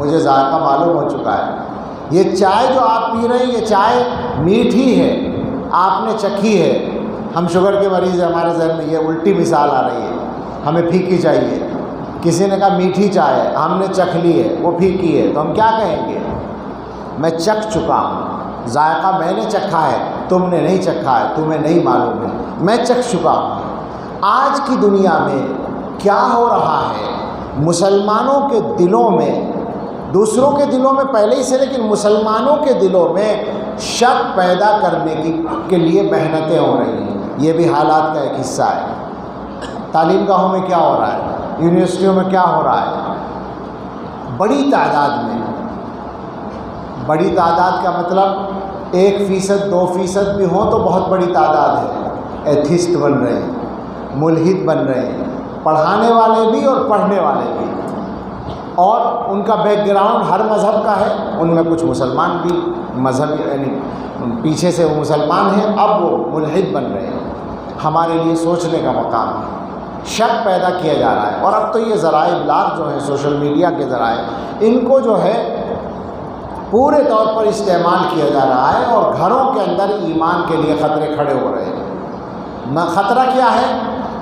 مجھے ذائقہ معلوم ہو چکا ہے. یہ چائے جو آپ پی رہے ہیں یہ چائے میٹھی ہے، آپ نے چکھی ہے. ہم شوگر کے مریض ہیں، ہمارے ذہن میں یہ الٹی مثال آ رہی ہے، ہمیں پھیکی چاہیے. کسی نے کہا میٹھی چائے ہے، ہم نے چکھ لی ہے، وہ پھیکی ہے، تو ہم کیا کہیں گے؟ میں چکھ چکا ہوں، ذائقہ میں نے چکھا ہے، تم نے نہیں چکھا ہے، تمہیں نہیں معلوم ہے، میں چکھ چکا ہوں. آج کی دنیا میں کیا ہو رہا ہے؟ مسلمانوں کے دلوں میں، دوسروں کے دلوں میں پہلے ہی سے، لیکن مسلمانوں کے دلوں میں شک پیدا کرنے کے لیے محنتیں ہو رہی ہیں. یہ بھی حالات کا ایک حصہ ہے. تعلیم گاہوں میں کیا ہو رہا ہے؟ یونیورسٹیوں میں کیا ہو رہا ہے؟ بڑی تعداد میں، بڑی تعداد کا مطلب 1%، 2% بھی ہوں تو بہت بڑی تعداد ہے. ایتھسٹ بن رہے ہیں، ملحد بن رہے ہیں، پڑھانے والے بھی اور پڑھنے والے بھی، اور ان کا بیک گراؤنڈ ہر مذہب کا ہے. ان میں کچھ مسلمان بھی مذہب یعنی پیچھے سے وہ مسلمان ہیں، اب وہ ملحد بن رہے ہیں. ہمارے لیے سوچنے کا مقام ہے. شک پیدا کیا جا رہا ہے. اور اب تو یہ ذرائع ابلاغ جو ہیں، سوشل میڈیا کے ذرائع، ان کو جو ہے پورے طور پر استعمال کیا جا رہا ہے، اور گھروں کے اندر ایمان کے لیے خطرے کھڑے ہو رہے ہیں. خطرہ کیا ہے؟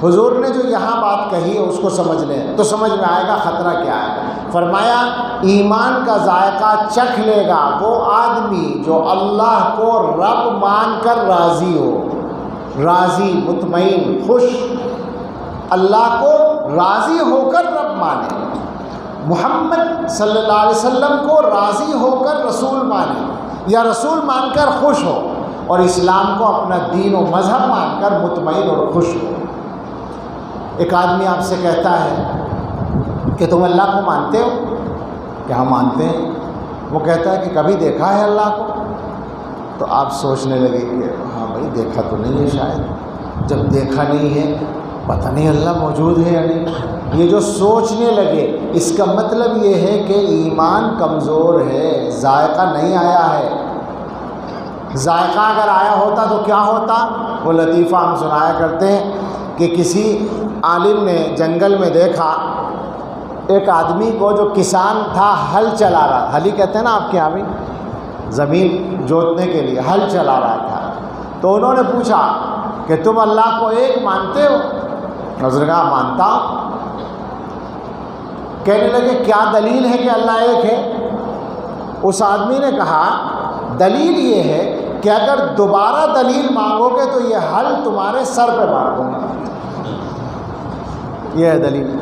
حضور نے جو یہاں بات کہی ہے اس کو سمجھ لیں تو سمجھ میں آئے گا خطرہ کیا ہے. فرمایا ایمان کا ذائقہ چکھ لے گا وہ آدمی جو اللہ کو رب مان کر راضی ہو. راضی، مطمئن، خوش، اللہ کو راضی ہو کر رب مانے، محمد صلی اللہ علیہ وسلم کو راضی ہو کر رسول مانے، یا رسول مان کر خوش ہو، اور اسلام کو اپنا دین و مذہب مان کر مطمئن اور خوش ہو. ایک آدمی آپ سے کہتا ہے کہ تم اللہ کو مانتے ہو؟ کہ ہم مانتے ہیں. وہ کہتا ہے کہ کبھی دیکھا ہے اللہ کو؟ تو آپ سوچنے لگے کہ ہاں بھائی دیکھا تو نہیں ہے شاید. جب دیکھا نہیں ہے پتہ نہیں اللہ موجود ہے یا نہیں. یہ جو سوچنے لگے اس کا مطلب یہ ہے کہ ایمان کمزور ہے، ذائقہ نہیں آیا ہے. ذائقہ اگر آیا ہوتا تو کیا ہوتا؟ وہ لطیفہ ہم سنایا کرتے ہیں کہ کسی عالم نے جنگل میں دیکھا ایک آدمی کو جو کسان تھا، ہل چلا رہا. ہل ہی کہتے ہیں نا آپ کے یہاں بھی، زمین جوتنے کے لیے ہل چلا رہا تھا. تو انہوں نے پوچھا کہ تم اللہ کو ایک مانتے ہو؟ حضرت کہا مانتا ہوں. کہنے لگے کیا دلیل ہے کہ اللہ ایک ہے؟ اس آدمی نے کہا دلیل یہ ہے کہ اگر دوبارہ دلیل مانگو گے تو یہ ہل تمہارے سر پہ مار دوں گا. یہ ہے دلیل.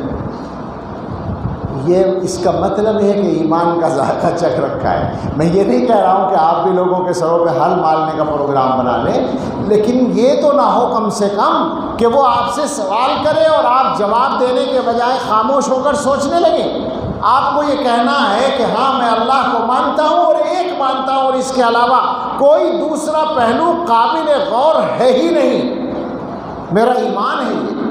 یہ اس کا مطلب ہے کہ ایمان کا ذائقہ چکھ رکھا ہے. میں یہ نہیں کہہ رہا ہوں کہ آپ بھی لوگوں کے سروں پہ ہل مارنے کا پروگرام بنا لیں، لیکن یہ تو نہ ہو کم سے کم کہ وہ آپ سے سوال کرے اور آپ جواب دینے کے بجائے خاموش ہو کر سوچنے لگیں. آپ کو یہ کہنا ہے کہ ہاں میں اللہ کو مانتا ہوں اور ایک مانتا ہوں، اور اس کے علاوہ کوئی دوسرا پہلو قابل غور ہے ہی نہیں، میرا ایمان ہے یہ.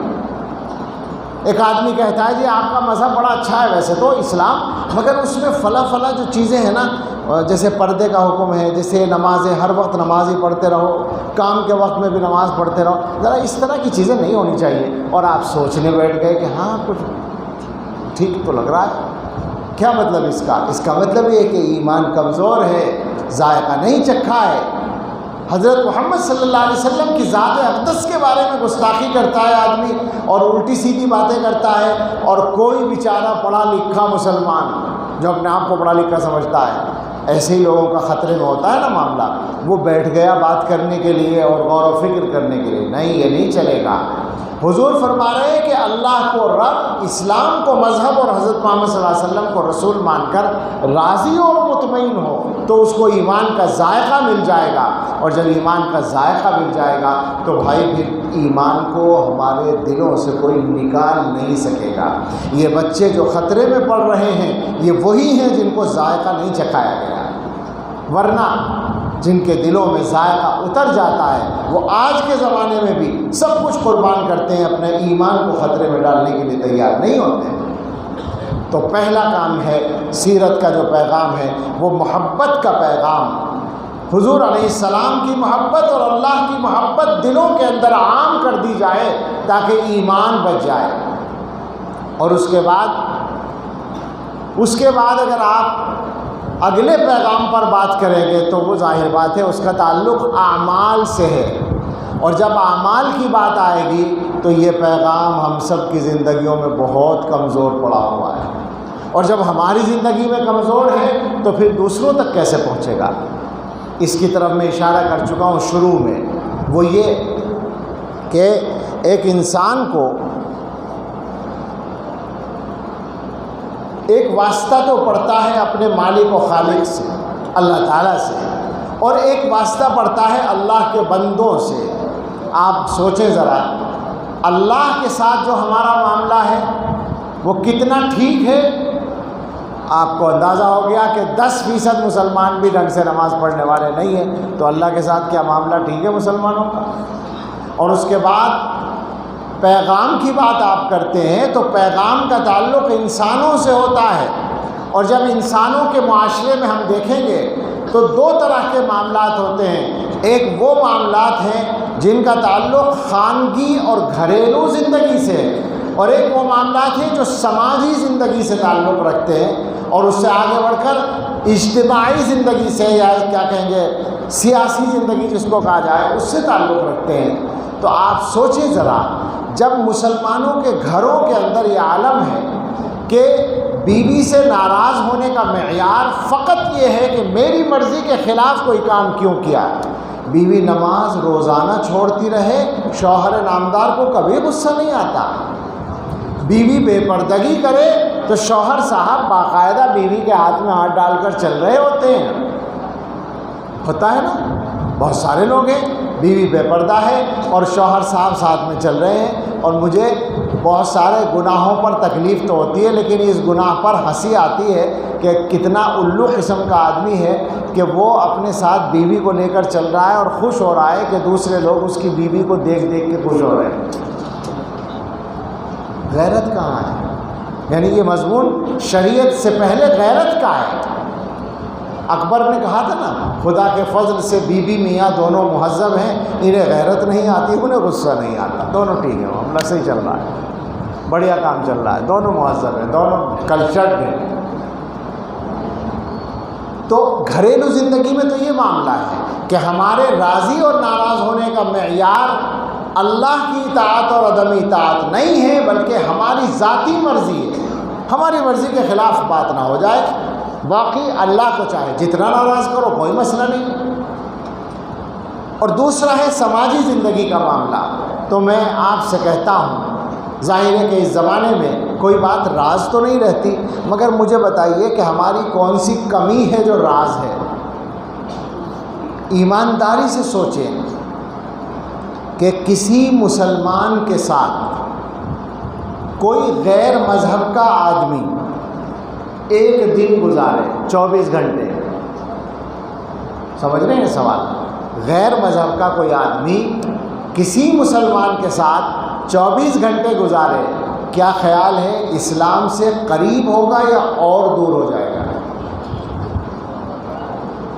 ایک آدمی کہتا ہے جی آپ کا مذہب بڑا اچھا ہے ویسے تو اسلام، مگر اس میں فلاں جو چیزیں ہیں نا، جیسے پردے کا حکم ہے، جیسے نمازیں ہر وقت نماز ہی پڑھتے رہو، کام کے وقت میں بھی نماز پڑھتے رہو، ذرا اس طرح کی چیزیں نہیں ہونی چاہیے. اور آپ سوچنے بیٹھ گئے کہ ہاں کچھ ٹھیک تو لگ رہا ہے. کیا مطلب اس کا؟ اس کا مطلب یہ کہ ایمان کمزور ہے، ذائقہ نہیں چکھا ہے. حضرت محمد صلی اللہ علیہ وسلم کی ذات اقدس کے بارے میں گستاخی کرتا ہے آدمی اور الٹی سیدھی باتیں کرتا ہے، اور کوئی بیچارہ پڑھا لکھا مسلمان جو اپنے آپ کو پڑھا لکھا سمجھتا ہے، ایسے ہی لوگوں کا خطرے میں ہوتا ہے نا معاملہ، وہ بیٹھ گیا بات کرنے کے لیے اور غور و فکر کرنے کے لیے. نہیں، یہ نہیں چلے گا. حضور فرما رہے ہیں کہ اللہ کو رب، اسلام کو مذہب اور حضرت محمد صلی اللہ علیہ وسلم کو رسول مان کر راضی اور مطمئن ہو تو اس کو ایمان کا ذائقہ مل جائے گا. اور جب ایمان کا ذائقہ مل جائے گا تو بھائی پھر ایمان کو ہمارے دلوں سے کوئی نکال نہیں سکے گا. یہ بچے جو خطرے میں پڑ رہے ہیں یہ وہی ہیں جن کو ذائقہ نہیں چکھایا گیا، ورنہ جن کے دلوں میں ذائقہ اتر جاتا ہے وہ آج کے زمانے میں بھی سب کچھ قربان کرتے ہیں، اپنے ایمان کو خطرے میں ڈالنے کے لیے تیار نہیں ہوتے. تو پہلا کام ہے سیرت کا جو پیغام ہے وہ محبت کا پیغام. حضور علیہ السلام کی محبت اور اللہ کی محبت دلوں کے اندر عام کر دی جائے تاکہ ایمان بچ جائے. اور اس کے بعد اس کے بعد اگر آپ اگلے پیغام پر بات کریں گے تو وہ ظاہر بات ہے اس کا تعلق اعمال سے ہے، اور جب اعمال کی بات آئے گی تو یہ پیغام ہم سب کی زندگیوں میں بہت کمزور پڑا ہوا ہے، اور جب ہماری زندگی میں کمزور ہے تو پھر دوسروں تک کیسے پہنچے گا؟ اس کی طرف میں اشارہ کر چکا ہوں شروع میں، وہ یہ کہ ایک انسان کو ایک واسطہ تو پڑتا ہے اپنے مالک و خالق سے، اللہ تعالیٰ سے، اور ایک واسطہ پڑتا ہے اللہ کے بندوں سے۔ آپ سوچیں ذرا، اللہ کے ساتھ جو ہمارا معاملہ ہے وہ کتنا ٹھیک ہے؟ آپ کو اندازہ ہو گیا کہ 10% مسلمان بھی ڈھنگ سے نماز پڑھنے والے نہیں ہیں، تو اللہ کے ساتھ کیا معاملہ ٹھیک ہے مسلمانوں کا؟ اور اس کے بعد پیغام کی بات آپ کرتے ہیں تو پیغام کا تعلق انسانوں سے ہوتا ہے، اور جب انسانوں کے معاشرے میں ہم دیکھیں گے تو دو طرح کے معاملات ہوتے ہیں۔ ایک وہ معاملات ہیں جن کا تعلق خانگی اور گھریلو زندگی سے ہے، اور ایک وہ معاملات ہیں جو سماجی زندگی سے تعلق رکھتے ہیں، اور اس سے آگے بڑھ کر اجتماعی زندگی سے، یا کیا کہیں گے سیاسی زندگی جس کو کہا جائے، اس سے تعلق رکھتے ہیں۔ تو آپ سوچیں ذرا، جب مسلمانوں کے گھروں کے اندر یہ عالم ہے کہ بیوی سے ناراض ہونے کا معیار فقط یہ ہے کہ میری مرضی کے خلاف کوئی کام کیوں کیا، بیوی نماز روزانہ چھوڑتی رہے، شوہر نامدار کو کبھی غصہ نہیں آتا، بیوی بے پردگی کرے تو شوہر صاحب باقاعدہ بیوی کے ہاتھ میں ہاتھ ڈال کر چل رہے ہوتے ہیں، ہوتا ہے نا، بہت سارے لوگ ہیں بیوی بے پردہ ہے اور شوہر صاحب ساتھ میں چل رہے ہیں، اور مجھے بہت سارے گناہوں پر تکلیف تو ہوتی ہے، لیکن اس گناہ پر ہنسی آتی ہے کہ کتنا الو قسم کا آدمی ہے کہ وہ اپنے ساتھ بیوی کو لے کر چل رہا ہے اور خوش ہو رہا ہے کہ دوسرے لوگ اس کی بیوی کو دیکھ دیکھ کے خوش ہو رہے ہیں۔ غیرت کہاں ہے؟ یعنی یہ مضمون شریعت سے پہلے غیرت کا ہے۔ اکبر نے کہا تھا نا، خدا کے فضل سے بی بی میاں دونوں مہذب ہیں، انہیں غیرت نہیں آتی، انہیں غصہ نہیں آتا، دونوں ٹھیک ہیں، معاملہ صحیح چل رہا ہے، بڑھیا کام چل رہا ہے، دونوں مہذب ہیں، دونوں کلچرڈ ہیں۔ تو گھریلو زندگی میں تو یہ معاملہ ہے کہ ہمارے راضی اور ناراض ہونے کا معیار اللہ کی اطاعت اور عدم اطاعت نہیں ہے، بلکہ ہماری ذاتی مرضی ہے، ہماری مرضی کے خلاف بات نہ ہو جائے۔ باقی اللہ کو چاہے جتنا ناراض کرو کوئی مسئلہ نہیں۔ اور دوسرا ہے سماجی زندگی کا معاملہ، تو میں آپ سے کہتا ہوں، ظاہر ہے کہ اس زمانے میں کوئی بات راز تو نہیں رہتی، مگر مجھے بتائیے کہ ہماری کون سی کمی ہے جو راز ہے؟ ایمانداری سے سوچیں کہ کسی مسلمان کے ساتھ کوئی غیر مذہب کا آدمی ایک دن گزارے 24 گھنٹے، سمجھ رہے ہیں سوال؟ غیر مذہب کا کوئی آدمی کسی مسلمان کے ساتھ 24 گھنٹے گزارے، کیا خیال ہے اسلام سے قریب ہوگا یا اور دور ہو جائے گا؟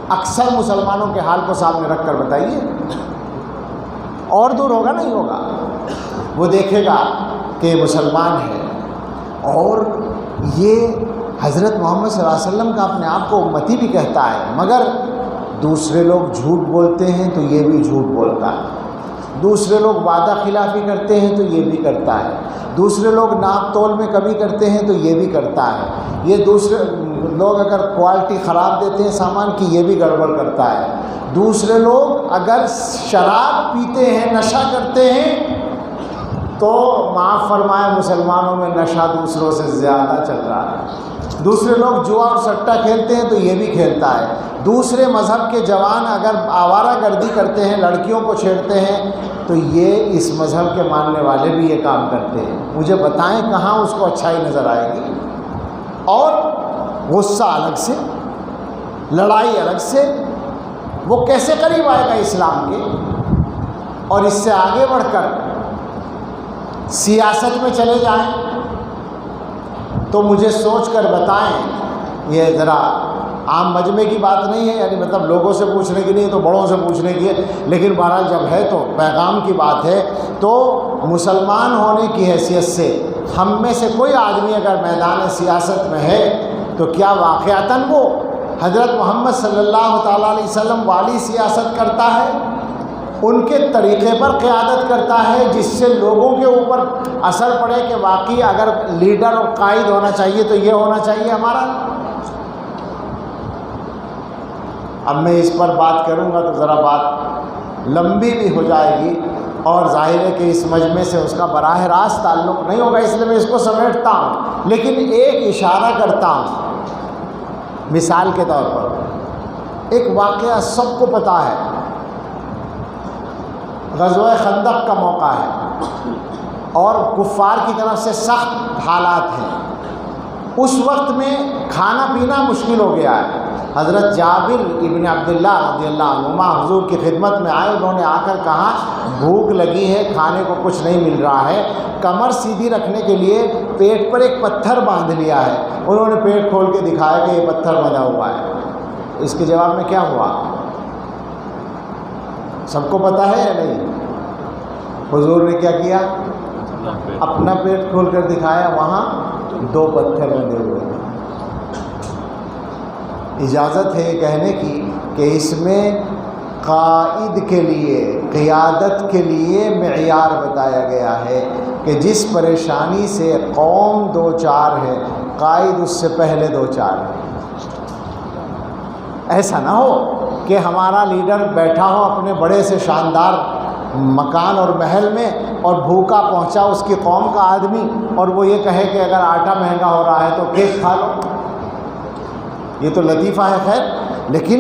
اکثر مسلمانوں کے حال کو سامنے رکھ کر بتائیے، اور دور ہوگا نہیں ہوگا؟ وہ دیکھے گا کہ مسلمان ہے، اور یہ حضرت محمد صلی اللہ علیہ وسلم کا اپنے آپ کو امتی بھی کہتا ہے، مگر دوسرے لوگ جھوٹ بولتے ہیں تو یہ بھی جھوٹ بولتا ہے، دوسرے لوگ وعدہ خلافی کرتے ہیں تو یہ بھی کرتا ہے، دوسرے لوگ ناپ تول میں کمی کرتے ہیں تو یہ بھی کرتا ہے، یہ دوسرے لوگ اگر کوالٹی خراب دیتے ہیں سامان کی یہ بھی گڑبڑ کرتا ہے، دوسرے لوگ اگر شراب پیتے ہیں، نشہ کرتے ہیں، تو معاف فرمائے مسلمانوں میں نشہ دوسروں سے زیادہ چل رہا ہے، دوسرے لوگ جوا اور سٹہ کھیلتے ہیں تو یہ بھی کھیلتا ہے، دوسرے مذہب کے جوان اگر آوارہ گردی کرتے ہیں، لڑکیوں کو چھیڑتے ہیں، تو یہ اس مذہب کے ماننے والے بھی یہ کام کرتے ہیں۔ مجھے بتائیں کہاں اس کو اچھائی نظر آئے گی؟ اور غصہ الگ سے، لڑائی الگ سے، وہ کیسے قریب آئے گا اسلام کے؟ اور اس سے آگے بڑھ کر سیاست میں چلے جائیں تو مجھے سوچ کر بتائیں، یہ ذرا عام مجمع کی بات نہیں ہے، یعنی مطلب لوگوں سے پوچھنے کی نہیں تو بڑوں سے پوچھنے کی ہے، لیکن بہرحال جب ہے تو پیغام کی بات ہے، تو مسلمان ہونے کی حیثیت سے ہم میں سے کوئی آدمی اگر میدان سیاست میں ہے تو کیا واقعتاً وہ حضرت محمد صلی اللہ تعالیٰ علیہ وسلم والی سیاست کرتا ہے، ان کے طریقے پر قیادت کرتا ہے جس سے لوگوں کے اوپر اثر پڑے کہ واقعی اگر لیڈر اور قائد ہونا چاہیے تو یہ ہونا چاہیے ہمارا؟ اب میں اس پر بات کروں گا تو ذرا بات لمبی بھی ہو جائے گی، اور ظاہر ہے کہ اس مجمع سے اس کا براہ راست تعلق نہیں ہوگا، اس لیے میں اس کو سمیٹتا ہوں، لیکن ایک اشارہ کرتا ہوں مثال کے طور پر۔ ایک واقعہ سب کو پتہ ہے، غزوہ خندق کا موقع ہے اور کفار کی طرف سے سخت حالات ہیں۔ اس وقت میں کھانا پینا مشکل ہو گیا ہے۔ حضرت جابر ابن عبداللہ رضی اللہ عنہما حضور کی خدمت میں آئے، انہوں نے آ کر کہا بھوک لگی ہے، کھانے کو کچھ نہیں مل رہا ہے۔ کمر سیدھی رکھنے کے لیے پیٹ پر ایک پتھر باندھ لیا ہے۔ انہوں نے پیٹ کھول کے دکھایا کہ یہ پتھر بندھا ہوا ہے۔ اس کے جواب میں کیا ہوا؟ سب کو پتہ ہے یا نہیں؟ حضور نے کیا کیا؟ اپنا پیٹ کھول کر دکھایا، وہاں 2 پتھر بندھے ہوئے ہیں۔ اجازت ہے یہ کہنے کی کہ اس میں قائد کے لیے، قیادت کے لیے معیار بتایا گیا ہے کہ جس پریشانی سے قوم 2-4 ہے، قائد اس سے پہلے 2-4 ہے۔ ایسا نہ ہو کہ ہمارا لیڈر بیٹھا ہو اپنے بڑے سے شاندار مکان اور محل میں اور بھوکا پہنچا اس کی قوم کا آدمی، اور وہ یہ کہے کہ اگر آٹا مہنگا ہو رہا ہے تو کیک کھا لو۔ یہ تو لطیفہ ہے خیر، لیکن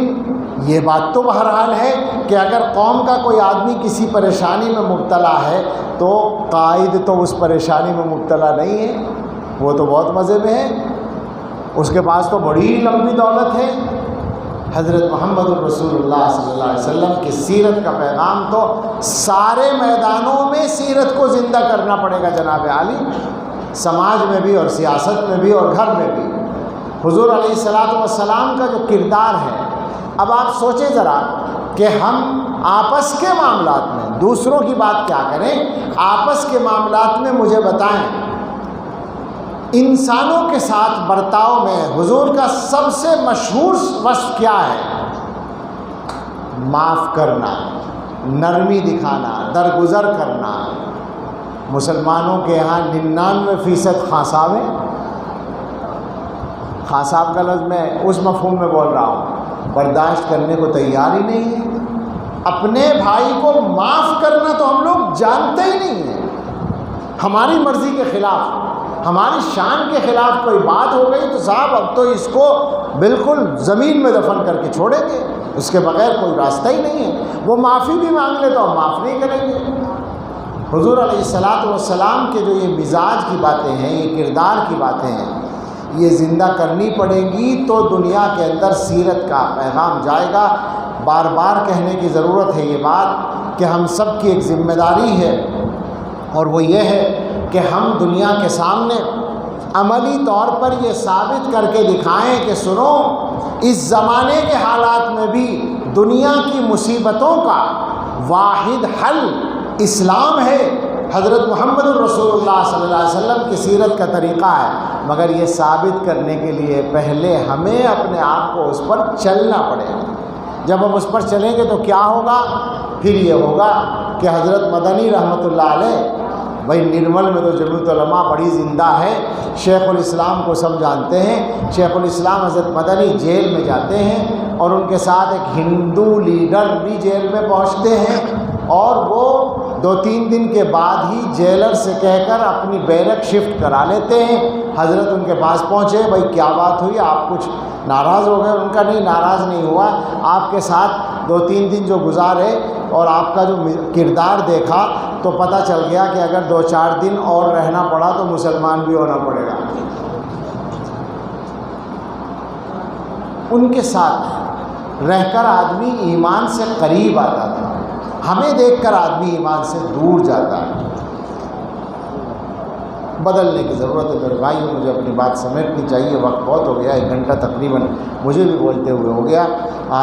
یہ بات تو بہرحال ہے کہ اگر قوم کا کوئی آدمی کسی پریشانی میں مبتلا ہے تو قائد تو اس پریشانی میں مبتلا نہیں ہے، وہ تو بہت مزے میں ہے، اس کے پاس تو بڑی لمبی دولت ہے۔ حضرت محمد الرسول اللہ صلی اللہ علیہ وسلم کی سیرت کا پیغام تو سارے میدانوں میں سیرت کو زندہ کرنا پڑے گا جناب عالی، سماج میں بھی اور سیاست میں بھی اور گھر میں بھی۔ حضور علیہ السلام کا جو کردار ہے، اب آپ سوچیں ذرا کہ ہم آپس کے معاملات میں دوسروں کی بات کیا کریں، آپس کے معاملات میں مجھے بتائیں انسانوں کے ساتھ برتاؤ میں حضور کا سب سے مشہور وصف کیا ہے؟ معاف کرنا، نرمی دکھانا، درگزر کرنا۔ مسلمانوں کے یہاں 99% خاصاب ہیں۔ خاصاب کا لفظ میں اس مفہوم میں بول رہا ہوں، برداشت کرنے کو تیار ہی نہیں ہے۔ اپنے بھائی کو معاف کرنا تو ہم لوگ جانتے ہی نہیں ہیں۔ ہماری مرضی کے خلاف، ہماری شان کے خلاف کوئی بات ہو گئی تو صاحب اب تو اس کو بالکل زمین میں دفن کر کے چھوڑیں گے، اس کے بغیر کوئی راستہ ہی نہیں ہے۔ وہ معافی بھی مانگ لے تو ہم معاف نہیں کریں گے۔ حضور علیہ السلام کے جو یہ مزاج کی باتیں ہیں، یہ کردار کی باتیں ہیں، یہ زندہ کرنی پڑیں گی تو دنیا کے اندر سیرت کا پیغام جائے گا۔ بار بار کہنے کی ضرورت ہے یہ بات کہ ہم سب کی ایک ذمہ داری ہے، اور وہ یہ ہے کہ ہم دنیا کے سامنے عملی طور پر یہ ثابت کر کے دکھائیں کہ سنو، اس زمانے کے حالات میں بھی دنیا کی مصیبتوں کا واحد حل اسلام ہے، حضرت محمد الرسول اللہ صلی اللہ علیہ وسلم کی سیرت کا طریقہ ہے، مگر یہ ثابت کرنے کے لیے پہلے ہمیں اپنے آپ کو اس پر چلنا پڑے گا۔ جب ہم اس پر چلیں گے تو کیا ہوگا؟ پھر یہ ہوگا کہ حضرت مدنی رحمۃ اللہ علیہ، بھائی نرمل میں تو جمعیت علماء بڑی زندہ ہے، شیخ الاسلام کو سب جانتے ہیں۔ شیخ الاسلام حضرت مدنی جیل میں جاتے ہیں اور ان کے ساتھ ایک ہندو لیڈر بھی جیل میں پہنچتے ہیں، اور وہ 2-3 دن کے بعد ہی جیلر سے کہہ کر اپنی بیرک شفٹ کرا لیتے ہیں۔ حضرت ان کے پاس پہنچے، بھائی کیا بات ہوئی، آپ کچھ ناراض ہو گئے؟ ان کا نہیں، ناراض نہیں ہوا، آپ کے ساتھ 2-3 دن جو گزارے اور آپ کا جو کردار دیکھا تو پتہ چل گیا کہ اگر 2-4 دن اور رہنا پڑا تو مسلمان بھی ہونا پڑے گا۔ ان کے ساتھ رہ کر آدمی ایمان سے قریب آتا تھا، ہمیں دیکھ کر آدمی ایمان سے دور جاتا ہے۔ بدلنے کی ضرورت ہے میرے بھائیو، مجھے اپنی بات سمیٹنی چاہیے، وقت بہت ہو گیا، 1 گھنٹہ تقریباً مجھے بھی بولتے ہوئے ہو گیا۔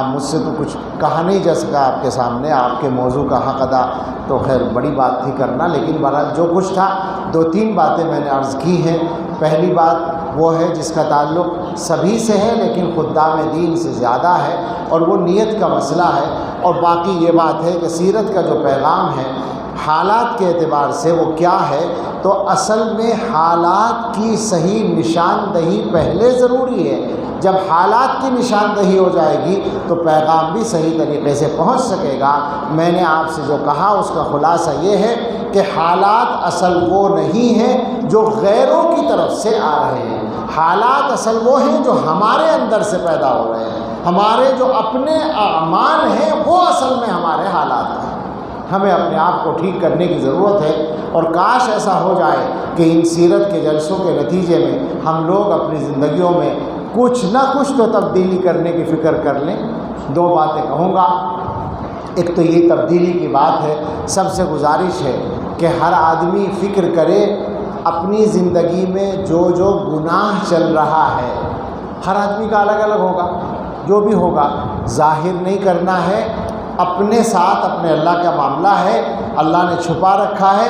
مجھ سے تو کچھ کہا نہیں جا سکا آپ کے سامنے، آپ کے موضوع کا حق ادا تو خیر بڑی بات تھی کرنا، لیکن بہرحال جو کچھ تھا 2-3 باتیں میں نے عرض کی ہیں۔ پہلی بات وہ ہے جس کا تعلق سبھی سے ہے لیکن خدام دین سے زیادہ ہے، اور وہ نیت کا مسئلہ ہے۔ اور باقی یہ بات ہے کہ سیرت کا جو پیغام ہے حالات کے اعتبار سے وہ کیا ہے، تو اصل میں حالات کی صحیح نشاندہی پہلے ضروری ہے۔ جب حالات کی نشاندہی ہو جائے گی تو پیغام بھی صحیح طریقے سے پہنچ سکے گا۔ میں نے آپ سے جو کہا اس کا خلاصہ یہ ہے کہ حالات اصل وہ نہیں ہیں جو غیروں کی طرف سے آ رہے ہیں، حالات اصل وہ ہیں جو ہمارے اندر سے پیدا ہو رہے ہیں۔ ہمارے جو اپنے اعمال ہیں وہ اصل میں ہمارے حالات ہیں۔ ہمیں اپنے آپ کو ٹھیک کرنے کی ضرورت ہے، اور کاش ایسا ہو جائے کہ ان سیرت کے جلسوں کے نتیجے میں ہم لوگ اپنی زندگیوں میں کچھ نہ کچھ تو تبدیلی کرنے کی فکر کر لیں۔ دو باتیں کہوں گا، ایک تو یہ تبدیلی کی بات ہے، سب سے گزارش ہے کہ ہر آدمی فکر کرے اپنی زندگی میں جو جو گناہ چل رہا ہے، ہر آدمی کا الگ الگ ہوگا، جو بھی ہوگا ظاہر نہیں کرنا ہے، اپنے ساتھ اپنے اللہ کا معاملہ ہے، اللہ نے چھپا رکھا ہے،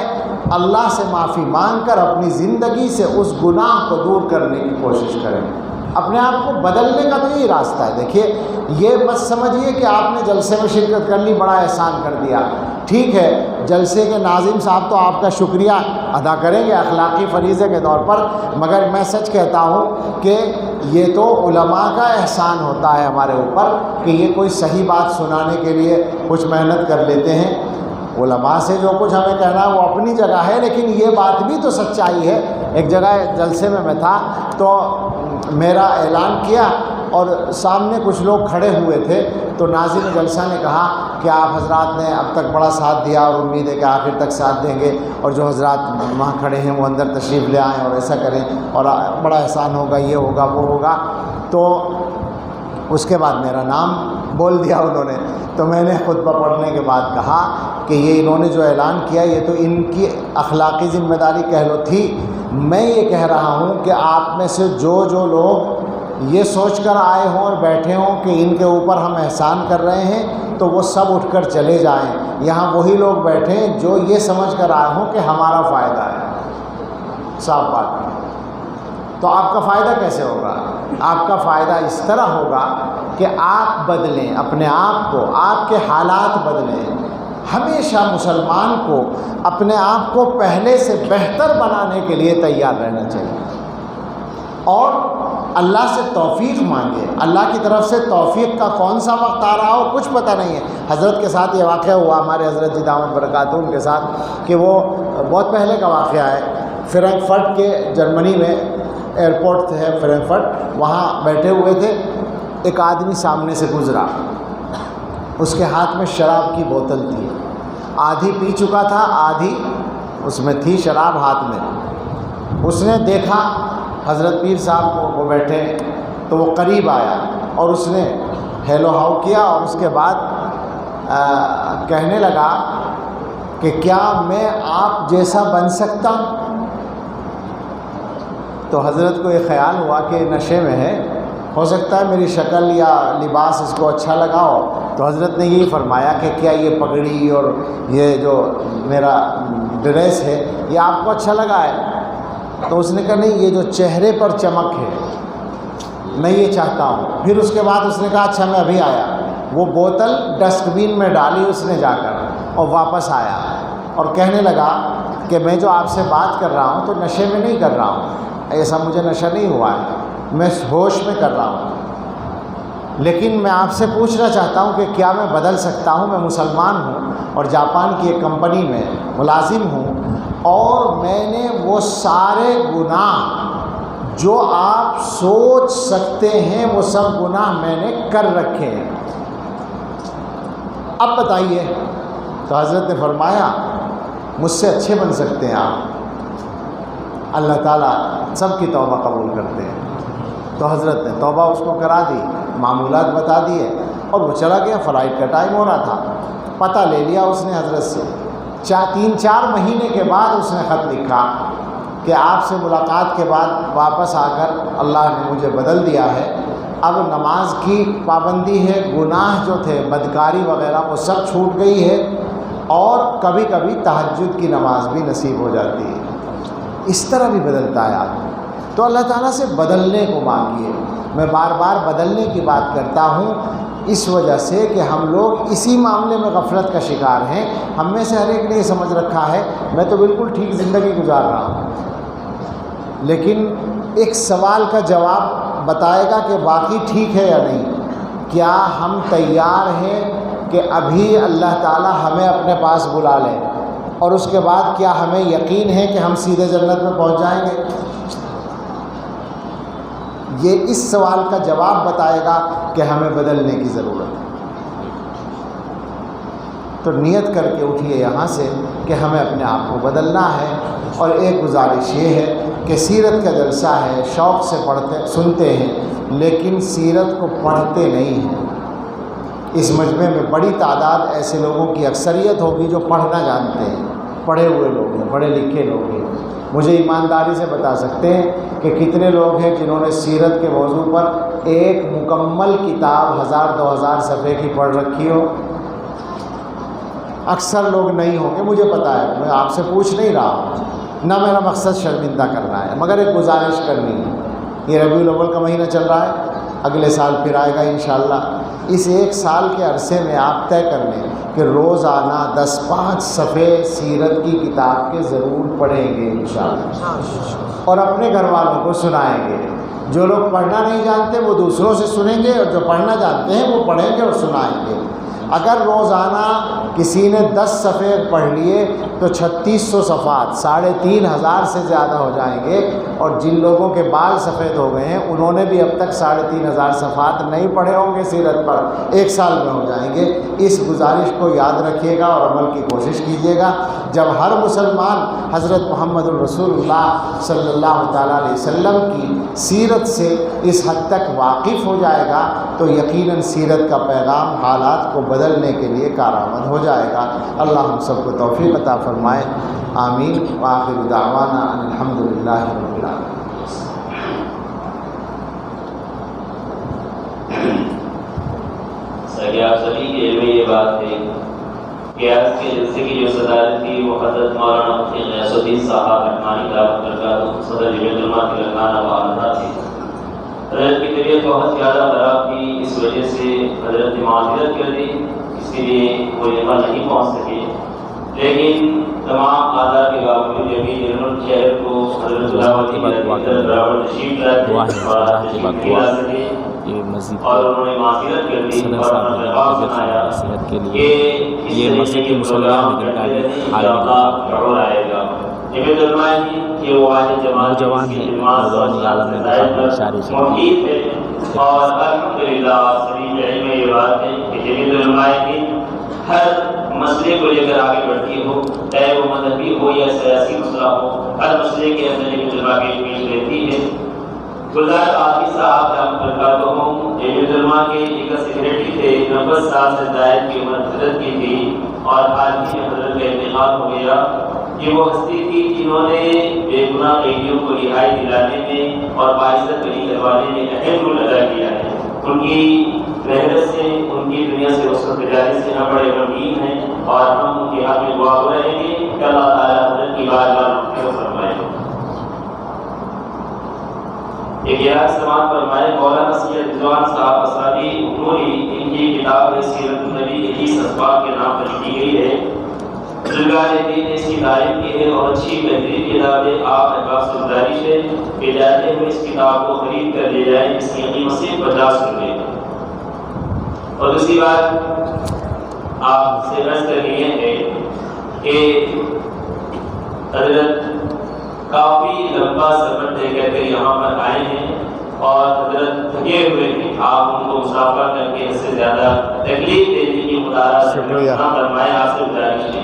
اللہ سے معافی مانگ کر اپنی زندگی سے اس گناہ کو دور کرنے کی کوشش کریں۔ اپنے آپ کو بدلنے کا تو یہی راستہ ہے۔ دیکھیے، یہ مت سمجھیے کہ آپ نے جلسے میں شرکت کر لی بڑا احسان کر دیا، ٹھیک ہے، جلسے کے ناظم صاحب تو آپ کا شکریہ ادا کریں گے اخلاقی فریضے کے طور پر، مگر میں سچ کہتا ہوں کہ یہ تو علماء کا احسان ہوتا ہے ہمارے اوپر کہ یہ کوئی صحیح بات سنانے کے لیے کچھ محنت کر لیتے ہیں۔ علماء سے جو کچھ ہمیں کہنا ہے وہ اپنی جگہ ہے، لیکن یہ بات بھی تو سچائی ہے۔ ایک جگہ جلسے میں تھا تو میرا اعلان کیا اور سامنے کچھ لوگ کھڑے ہوئے تھے، تو ناظم جلسہ نے کہا کہ آپ حضرات نے اب تک بڑا ساتھ دیا اور امید ہے کہ آخر تک ساتھ دیں گے، اور جو حضرات وہاں کھڑے ہیں وہ اندر تشریف لے آئیں اور ایسا کریں اور بڑا احسان ہوگا، یہ ہوگا وہ ہوگا۔ تو اس کے بعد میرا نام بول دیا انہوں نے، تو میں نے خطبہ پڑھنے کے بعد کہا کہ یہ انہوں نے جو اعلان کیا یہ تو ان کی اخلاقی ذمہ داری کہہ لو تھی، میں یہ کہہ رہا ہوں کہ آپ میں سے جو لوگ یہ سوچ کر آئے ہوں اور بیٹھے ہوں کہ ان کے اوپر ہم احسان کر رہے ہیں تو وہ سب اٹھ کر چلے جائیں۔ یہاں وہی لوگ بیٹھے ہیں جو یہ سمجھ کر آئے ہوں کہ ہمارا فائدہ ہے۔ صاف بات ہے۔ تو آپ کا فائدہ کیسے ہوگا؟ آپ کا فائدہ اس طرح ہوگا کہ آپ بدلیں اپنے آپ کو، آپ کے حالات بدلیں۔ ہمیشہ مسلمان کو اپنے آپ کو پہلے سے بہتر بنانے کے لیے تیار رہنا چاہیے، اور اللہ سے توفیق مانگے۔ اللہ کی طرف سے توفیق کا کون سا وقت آ رہا ہو کچھ پتہ نہیں ہے۔ حضرت کے ساتھ یہ واقعہ ہوا، ہمارے حضرت جی دامت برکاتہ ان کے ساتھ، کہ وہ بہت پہلے کا واقعہ ہے، فرینکفرٹ کے جرمنی میں ایئرپورٹ ہے فرینکفرٹ، وہاں بیٹھے ہوئے تھے، ایک آدمی سامنے سے گزرا، اس کے ہاتھ میں شراب کی بوتل تھی، آدھی پی چکا تھا، آدھی اس میں تھی شراب ہاتھ میں۔ اس نے دیکھا حضرت پیر صاحب کو، وہ بیٹھے، تو وہ قریب آیا اور اس نے ہیلو ہاؤ کیا، اور اس کے بعد کہنے لگا کہ کیا میں آپ جیسا بن سکتا ہوں؟ تو حضرت کو یہ خیال ہوا کہ نشے میں ہے، ہو سکتا ہے میری شکل یا لباس اس کو اچھا لگا ہو، تو حضرت نے یہی فرمایا کہ کیا یہ پگڑی اور یہ جو میرا ڈریس ہے یہ آپ کو اچھا لگا ہے؟ تو اس نے کہا نہیں، یہ جو چہرے پر چمک ہے میں یہ چاہتا ہوں۔ پھر اس کے بعد اس نے کہا اچھا میں ابھی آیا، وہ بوتل ڈسٹ بین میں ڈالی اس نے جا کر، اور واپس آیا اور کہنے لگا کہ میں جو آپ سے بات کر رہا ہوں تو نشے میں نہیں کر رہا ہوں، ایسا مجھے نشہ نہیں ہوا ہے، میں ہوش میں کر رہا ہوں، لیکن میں آپ سے پوچھنا چاہتا ہوں کہ کیا میں بدل سکتا ہوں؟ میں مسلمان ہوں اور جاپان کی ایک کمپنی میں ملازم ہوں، اور میں نے وہ سارے گناہ جو آپ سوچ سکتے ہیں وہ سب گناہ میں نے کر رکھے ہیں، اب بتائیے۔ تو حضرت نے فرمایا مجھ سے اچھے بن سکتے ہیں آپ، اللہ تعالیٰ سب کی توبہ قبول کرتے ہیں۔ تو حضرت نے توبہ اس کو کرا دی، معمولات بتا دیے، اور وہ چلا گیا۔ فلائٹ کا ٹائم ہو رہا تھا، پتہ لے لیا اس نے حضرت سے۔ 3-4 مہینے کے بعد اس نے خط لکھا کہ آپ سے ملاقات کے بعد واپس آ کر اللہ نے مجھے بدل دیا ہے، اب نماز کی پابندی ہے، گناہ جو تھے بدکاری وغیرہ وہ سب چھوٹ گئی ہے، اور کبھی کبھی تہجد کی نماز بھی نصیب ہو جاتی ہے۔ اس طرح بھی بدلتا ہے آدمی۔ تو اللہ تعالیٰ سے بدلنے کو مانگیے۔ میں بار بار بدلنے کی بات کرتا ہوں اس وجہ سے کہ ہم لوگ اسی معاملے میں غفلت کا شکار ہیں۔ ہم میں سے ہر ایک نے یہ سمجھ رکھا ہے میں تو بالکل ٹھیک زندگی گزار رہا ہوں، لیکن ایک سوال کا جواب بتائے گا کہ واقعی ٹھیک ہے یا نہیں۔ کیا ہم تیار ہیں کہ ابھی اللہ تعالی ہمیں اپنے پاس بلا لیں اور اس کے بعد کیا ہمیں یقین ہے کہ ہم سیدھے جنت میں پہنچ جائیں گے؟ یہ اس سوال کا جواب بتائے گا کہ ہمیں بدلنے کی ضرورت ہے۔ تو نیت کر کے اٹھیے یہاں سے کہ ہمیں اپنے آپ کو بدلنا ہے۔ اور ایک گزارش یہ ہے کہ سیرت کا جلسہ ہے، شوق سے سنتے ہیں لیکن سیرت کو پڑھتے نہیں ہیں۔ اس مجمع میں بڑی تعداد ایسے لوگوں کی اکثریت ہوگی جو پڑھنا جانتے ہیں، پڑھے ہوئے لوگ ہیں، پڑھے لکھے لوگ ہیں۔ مجھے ایمانداری سے بتا سکتے ہیں کہ کتنے لوگ ہیں جنہوں نے سیرت کے موضوع پر ایک مکمل کتاب 1000-2000 صفحے کی پڑھ رکھی ہو؟ اکثر لوگ نہیں ہوں گے، مجھے پتہ ہے، میں آپ سے پوچھ نہیں رہا ہوں، نہ میرا مقصد شرمندہ کرنا ہے، مگر ایک گزارش کرنی ہے۔ یہ ربیع الاول کا مہینہ چل رہا ہے، اگلے سال پھر آئے گا انشاءاللہ۔ اس ایک سال کے عرصے میں آپ طے کر لیں کہ روزانہ 10-5 صفحے سیرت کی کتاب کے ضرور پڑھیں گے انشاءاللہ، اور اپنے گھر والوں کو سنائیں گے۔ جو لوگ پڑھنا نہیں جانتے وہ دوسروں سے سنیں گے، اور جو پڑھنا جانتے ہیں وہ پڑھیں گے اور سنائیں گے۔ اگر روزانہ کسی نے 10 صفحے پڑھ لیے تو 3600 صفحات 3500 سے زیادہ ہو جائیں گے، اور جن لوگوں کے بال سفید ہو گئے ہیں انہوں نے بھی اب تک 3500 صفحات نہیں پڑھے ہوں گے سیرت پر، 1 سال میں ہو جائیں گے۔ اس گزارش کو یاد رکھیے گا اور عمل کی کوشش کیجیے گا۔ جب ہر مسلمان حضرت محمد الرسول اللہ صلی اللہ تعالیٰ علیہ وسلم کی سیرت سے اس حد تک واقف ہو جائے گا تو یقیناً سیرت کا پیغام حالات کو بدلنے کے لیے کارآمد ہو جائے گا۔ اللہ ہم سب کو توفیق عطا فرمائے، آمین۔ وآخر دعوانا ان الحمدللہ رب العالمین۔ آپ سبھی کے علم میں یہ بات ہے کہ آج کے جلسے کی جو صدارت تھی وہ حضرت مولانا مفتی غیاث الدین صاحب رحمانی دعوت برکاتہ صدر جمعیت علماء تلنگانہ و آندھرا تھے۔ حضرت کی طبیعت بہت زیادہ خراب تھی، اس وجہ سے حضرت نے معذرت کر دی، اسی لیے وہ یہاں نہیں پہنچ سکے، لیکن تمام آداب کے باوجود ابھی جنرل شہر کو حضرت برابر تشریف لاتے اور انہوں نے معذرت کر دی اور اپنا پیغام سنایا کہ یہ مسجد کی پروگرام کرتے رہیں کہ اللہ ضرور آئے گا۔ جمعیت علماء کہ وہ واحد جماعت کی محیط ہے، اور الحمدللہ سبھی علم میں یہ بات ہے کہ جمعیت علماء کی ہر مسئلے کو لے کر آگے بڑھتی ہو، چاہے وہ مذہبی ہو یا سیاسی مسئلہ ہو، ہر مسئلے کے اندر جمعیت علماء پیش رہتی ہے۔ گلزار عاطف صاحب رحمۃ اللہ علیہ جمعیت علماء کے ایک سیکریٹری تھے، 90 سال سے زائد کی عمر حضرت کی تھی، اور حال ہی میں حضرت کا انتقال ہو گیا۔ یہ وہ ہستی تھی جنہوں نے بے گناہ قیدیوں کو رہائی دلانے میں اور باعزت بری کروانے میں اہم رول ادا کیا ہے۔ ان کی محنت سے، ان کی دنیا سے وصول تجاری سے ہم بڑے غمگین ہیں، اور ہم ان کے حق میں دعا ہو رہے ہیں کہ اللہ تعالیٰ حضرت کی بارگاہ میں مغفرت فرمائے۔ ایک یاد سماعت فرمائے مولانا سید رضوان صاحب اسرابی نوری، ان کی کتاب ہے سیرت النبی کے 30 اسباب کے نام پر لکھی گئی ہے۔ بزرگان دین نے اس کی تعریف کی ہے اور اچھی بہترین کتاب ہے۔ آپ احباب سے گزارش ہے کہ جاتے ہوئے اس کتاب کو خرید کر لے جائیں، اس کی قیمت صرف 50 روپے۔ اور دوسری بات آپ سے عرض کر یہ ہے کہ حضرت کافی لمبا سفر طے کر کے یہاں پر آئے ہیں اور حضرت تھکے ہوئے ہیں، آپ ان کو مسافر کر کے اس سے زیادہ تکلیف دینے کی مدارہ فرمائے۔ آپ سے گزارش ہے،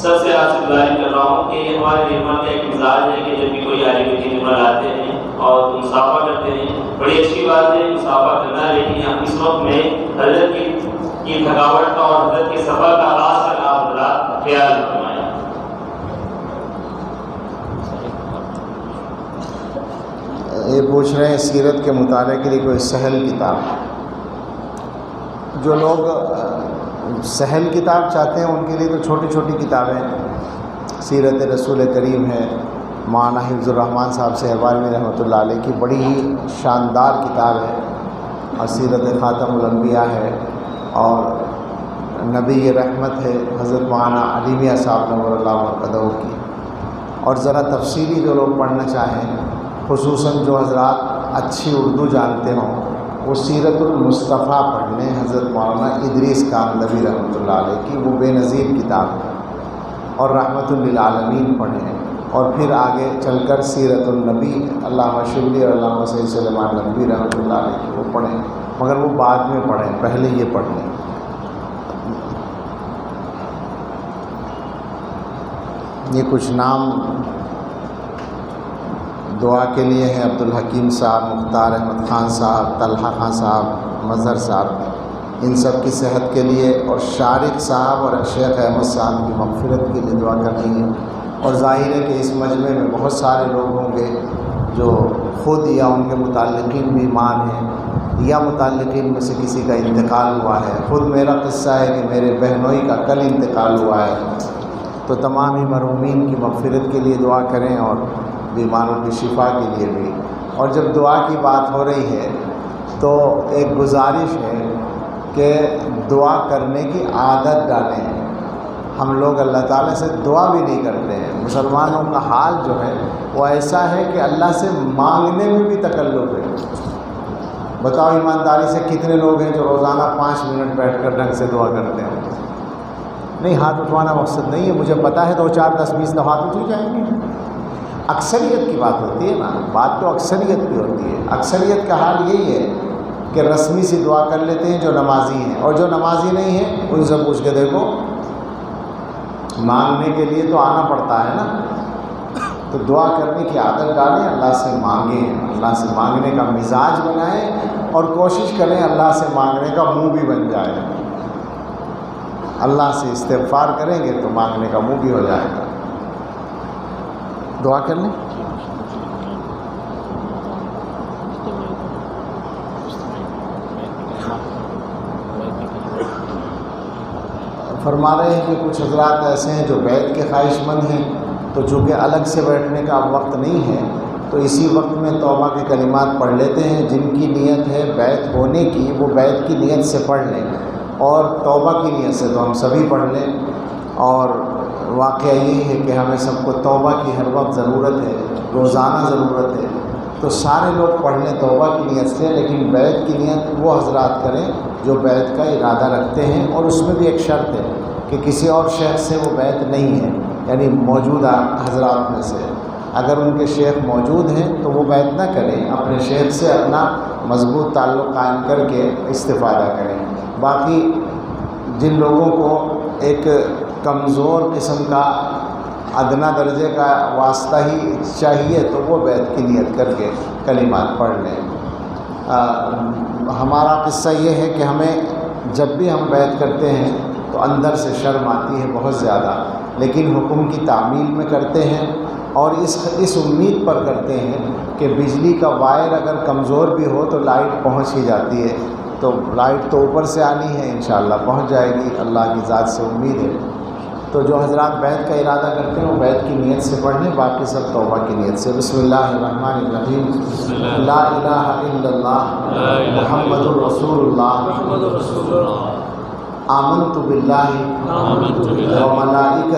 سب سے آپ سے گزارش کر رہا ہوں کہ ہمارے نعمت کا ایک مزاج ہے کہ جب بھی کوئی عالم دین آتے ہیں اور مسافر کرتے ہیں، بڑی اچھی بات ہے مسافر کرنا، لیکن یہاں اس وقت میں حضرت کی تھکاوٹ کا اور حضرت کے سفر کا خاص کر آپ حضرات خیال فرمائیں۔ یہ پوچھ رہے ہیں سیرت کے مطالعے کے لیے کوئی سہل کتاب۔ جو لوگ سہل کتاب چاہتے ہیں ان کے لیے تو چھوٹی چھوٹی کتابیں، سیرت رسول کریم ہے، مولانا حفظ الرحمان صاحب صہبانی رحمۃ اللہ علیہ کی بڑی ہی شاندار کتاب ہے، اور سیرت خاتم الانبیاء ہے، اور نبی رحمت ہے حضرت مولانا علی میاں صاحب نور اللہ مرقدہ کی۔ اور ذرا تفصیلی جو لوگ پڑھنا چاہیں، خصوصاً جو حضرات اچھی اردو جانتے ہوں، وہ سیرت المصطفیٰ پڑھ لیں حضرت مولانا ادریس کاندھلوی رحمۃ اللہ علیہ کی، وہ بے نظیر کتاب ہے، اور رحمت للعالمین پڑھیں، اور پھر آگے چل کر سیرت النبی علامہ شبلی اور علامہ سید سلیمان نبوی رحمۃ اللہ علیہ کی وہ پڑھیں، مگر وہ بعد میں پڑھیں، پہلے یہ پڑھ لیں۔ یہ کچھ نام دعا کے لیے ہیں: عبدالحکیم صاحب، مختار احمد خان صاحب، طلحہ خان صاحب، مظہر صاحب، ان سب کی صحت کے لیے، اور شارق صاحب اور شیخ احمد صاحب کی مغفرت کے لیے دعا کرنی ہے۔ اور ظاہر ہے کہ اس مجمع میں بہت سارے لوگ ہوں گے جو خود یا ان کے متعلقین بیمار ہیں، یا متعلقین میں سے کسی کا انتقال ہوا ہے۔ خود میرا قصہ ہے کہ میرے بہنوئی کا کل انتقال ہوا ہے، تو تمام ہی مرحومین کی مغفرت کے لیے دعا کریں، اور بیماروں کی شفا کے لیے بھی۔ اور جب دعا کی بات ہو رہی ہے تو ایک گزارش ہے کہ دعا کرنے کی عادت ڈالیں۔ ہم لوگ اللہ تعالیٰ سے دعا بھی نہیں کرتے ہیں۔ مسلمانوں کا حال جو ہے وہ ایسا ہے کہ اللہ سے مانگنے میں بھی تکلف ہے۔ بتاؤ ایمانداری سے کتنے لوگ ہیں جو روزانہ 5 منٹ بیٹھ کر ڈھنگ سے دعا کرتے ہیں؟ نہیں، ہاتھ اٹھوانا مقصد نہیں ہے، مجھے پتہ ہے 2 4 10 20 دفعہ تو اٹھ جائیں گے۔ اکثریت کی بات ہوتی ہے نا، بات تو اکثریت کی ہوتی ہے۔ اکثریت کا حال یہی ہے کہ رسمی سی دعا کر لیتے ہیں جو نمازی ہیں، اور جو نمازی نہیں ہیں ان سے پوچھ کے دیکھو، مانگنے کے لیے تو آنا پڑتا ہے نا۔ تو دعا کرنے کی عادت ڈالیں، اللہ سے مانگیں، اللہ سے مانگنے کا مزاج بنائیں، اور کوشش کریں اللہ سے مانگنے کا منہ بھی بن جائے۔ اللہ سے استغفار کریں گے تو مانگنے کا منہ بھی ہو جائے گا۔ دعا کر لیں۔ فرما رہے ہیں کہ کچھ حضرات ایسے ہیں جو بیعت کے خواہش مند ہیں، تو چونکہ الگ سے بیٹھنے کا اب وقت نہیں ہے تو اسی وقت میں توبہ کے کلمات پڑھ لیتے ہیں۔ جن کی نیت ہے بیعت ہونے کی، وہ بیعت کی نیت سے پڑھ لیں، اور توبہ کی نیت سے تو ہم سبھی پڑھ لیں۔ اور واقعہ یہ ہے کہ ہمیں سب کو توبہ کی ہر وقت ضرورت ہے، روزانہ ضرورت ہے، تو سارے لوگ پڑھ لیں توبہ کی نیت سے، لیکن بیعت کی نیت وہ حضرات کریں جو بیعت کا ارادہ رکھتے ہیں۔ اور اس میں بھی ایک شرط ہے کہ کسی اور شیخ سے وہ بیعت نہیں ہے، یعنی موجودہ حضرات میں سے اگر ان کے شیخ موجود ہیں تو وہ بیعت نہ کریں، اپنے شیخ سے اپنا مضبوط تعلق قائم کر کے استفادہ کریں۔ باقی جن لوگوں کو ایک کمزور قسم کا ادنا درجے کا واسطہ ہی چاہیے تو وہ بیعت کی نیت کر کے کلمات پڑھ لیں۔ ہمارا قصہ یہ ہے کہ ہمیں جب بھی ہم بیعت کرتے ہیں تو اندر سے شرم آتی ہے بہت زیادہ، لیکن حکم کی تعمیل میں کرتے ہیں، اور اس امید پر کرتے ہیں کہ بجلی کا وائر اگر کمزور بھی ہو تو لائٹ پہنچ ہی جاتی ہے، تو لائٹ تو اوپر سے آنی ہے، انشاءاللہ پہنچ جائے گی، اللہ کی ذات سے امید ہے۔ تو جو حضرات بیعت کا ارادہ کرتے ہیں وہ بیعت کی نیت سے پڑھ لیں، باقی سب توبہ کی نیت سے۔ بسم اللہ الرحمن الرحیم، لا الہ الا اللہ محمد الرسول اللہ، آمنت باللہ وملائکتہ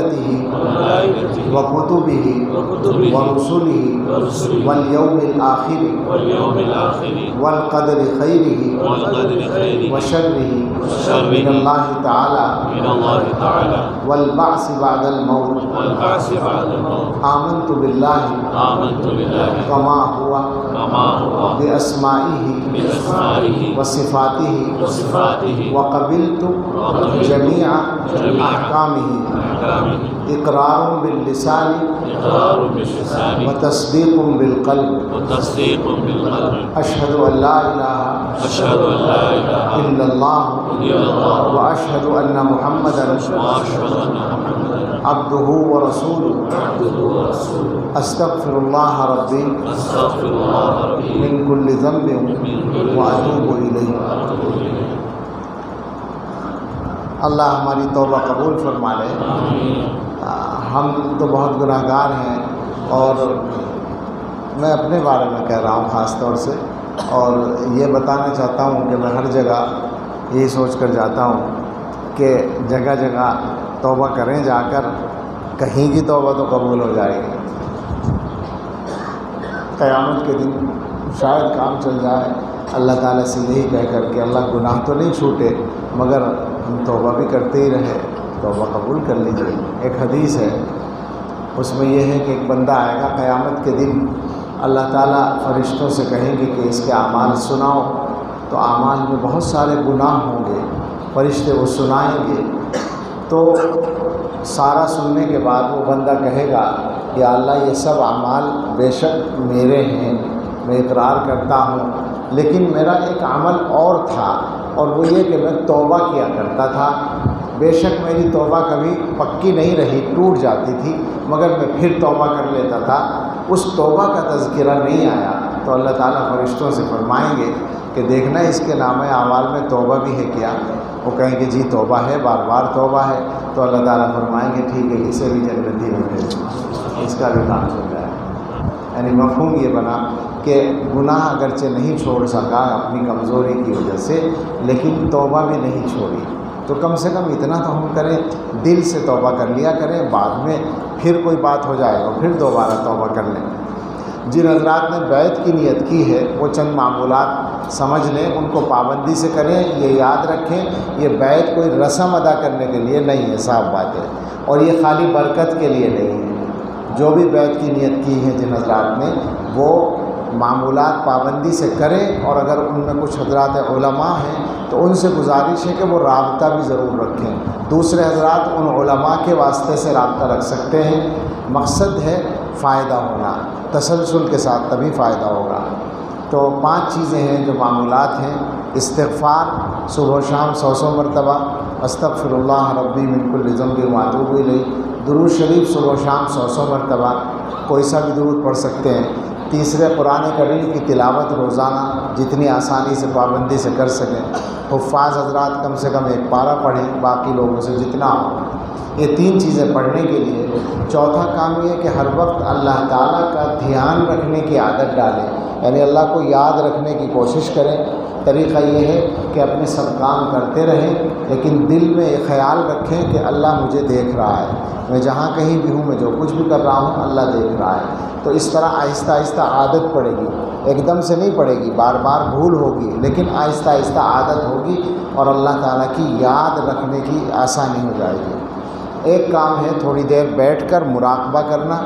وکتبہ ورسلہ والیوم الآخر والقدر خیرہ وشرہ من اللہ تعالی والبعث بعد الموت، آمنت باللہ کما ہوا باسمائہ وصفاتہ وقبلت جميع احکامہ، اقرار باللسان وتصدیق بالقلب، اشہد ان لا الہ الا اللہ واشہد ان محمدا عبدہ ورسولہ، استغفر اللہ ربی من کل ذنب واتوب الیہ۔ اللہ ہماری توبہ قبول فرما لے۔ ہم تو بہت گناہ گار ہیں، اور میں اپنے بارے میں کہہ رہا ہوں خاص طور سے، اور یہ بتانا چاہتا ہوں کہ میں ہر جگہ یہی سوچ کر جاتا ہوں کہ جگہ جگہ توبہ کریں جا کر، کہیں کی توبہ تو قبول ہو جائے گی۔ قیامت کے دن شاید کام چل جائے، اللہ تعالیٰ سے یہی کہہ کر کہ اللہ گناہ تو نہیں چھوٹے مگر ہم توبہ بھی کرتے ہی رہے، توبہ قبول کر لیجیے۔ ایک حدیث ہے، اس میں یہ ہے کہ ایک بندہ آئے گا قیامت کے دن، اللہ تعالیٰ فرشتوں سے کہیں گے کہ اس کے اعمال سناؤ، تو اعمال میں بہت سارے گناہ ہوں گے، فرشتے وہ سنائیں گے، تو سارا سننے کے بعد وہ بندہ کہے گا کہ اللہ یہ سب اعمال بے شک میرے ہیں، میں اقرار کرتا ہوں، لیکن میرا ایک عمل اور تھا، اور وہ یہ کہ میں توبہ کیا کرتا تھا، بے شک میری توبہ کبھی پکی نہیں رہی، ٹوٹ جاتی تھی، مگر میں پھر توبہ کر لیتا تھا، اس توبہ کا تذکرہ نہیں آیا، تو اللہ تعالیٰ فرشتوں سے فرمائیں گے کہ دیکھنا اس کے نام اعمال میں توبہ بھی ہے کیا؟ وہ کہیں گے جی توبہ ہے، بار بار توبہ ہے، تو اللہ تعالیٰ فرمائیں گے ٹھیک ہے اسے بھی جنتی میں بھیج دو، اس کا بھی کام چل جائے۔ یعنی مفہوم یہ بنا کہ گناہ اگرچہ نہیں چھوڑ سکا اپنی کمزوری کی وجہ سے، لیکن توبہ بھی نہیں چھوڑی، تو کم سے کم اتنا تو ہم کریں، دل سے توبہ کر لیا کریں، بعد میں پھر کوئی بات ہو جائے گا پھر دوبارہ توبہ کر لیں۔ جن حضرات نے بیعت کی نیت کی ہے وہ چند معمولات سمجھ لیں، ان کو پابندی سے کریں، یہ یاد رکھیں یہ بیعت کوئی رسم ادا کرنے کے لیے نہیں ہے، صاف بات ہے، اور یہ خالی برکت کے لیے نہیں ہے۔ جو بھی بیعت کی نیت کی ہے جن حضرات نے، وہ معمولات پابندی سے کریں، اور اگر ان میں کچھ حضرات علماء ہیں تو ان سے گزارش ہے کہ وہ رابطہ بھی ضرور رکھیں، دوسرے حضرات ان علماء کے واسطے سے رابطہ رکھ سکتے ہیں، مقصد ہے فائدہ ہونا، تسلسل کے ساتھ تبھی فائدہ ہوگا۔ تو 5 چیزیں ہیں جو معمولات ہیں: استغفار صبح و شام 100 مرتبہ، استغفر اللہ ربی من کل ذنب واتوب الیہ، درود شریف صبح و شام 100 مرتبہ، کوئی سا بھی درود پڑھ سکتے ہیں۔ تیسرے، قرآن کریم کی تلاوت روزانہ جتنی آسانی سے پابندی سے کر سکیں، حفاظ حضرات کم سے کم 1 پارہ پڑھیں، باقی لوگوں سے جتنا ہو۔ یہ 3 چیزیں پڑھنے کے لیے چوتھا کام یہ کہ ہر وقت اللہ تعالیٰ کا دھیان رکھنے کی عادت ڈالیں، یعنی اللہ کو یاد رکھنے کی کوشش کریں۔ طریقہ یہ ہے کہ اپنے سب کام کرتے رہیں، لیکن دل میں یہ خیال رکھیں کہ اللہ مجھے دیکھ رہا ہے، میں جہاں کہیں بھی ہوں، میں جو کچھ بھی کر رہا ہوں اللہ دیکھ رہا ہے۔ تو اس طرح آہستہ آہستہ عادت پڑے گی، ایک دم سے نہیں پڑے گی، بار بار بھول ہوگی، لیکن آہستہ آہستہ عادت ہوگی اور اللہ تعالیٰ کی یاد رکھنے کی آسانی ہو جائے گی۔ ایک کام ہے تھوڑی دیر بیٹھ کر مراقبہ کرنا،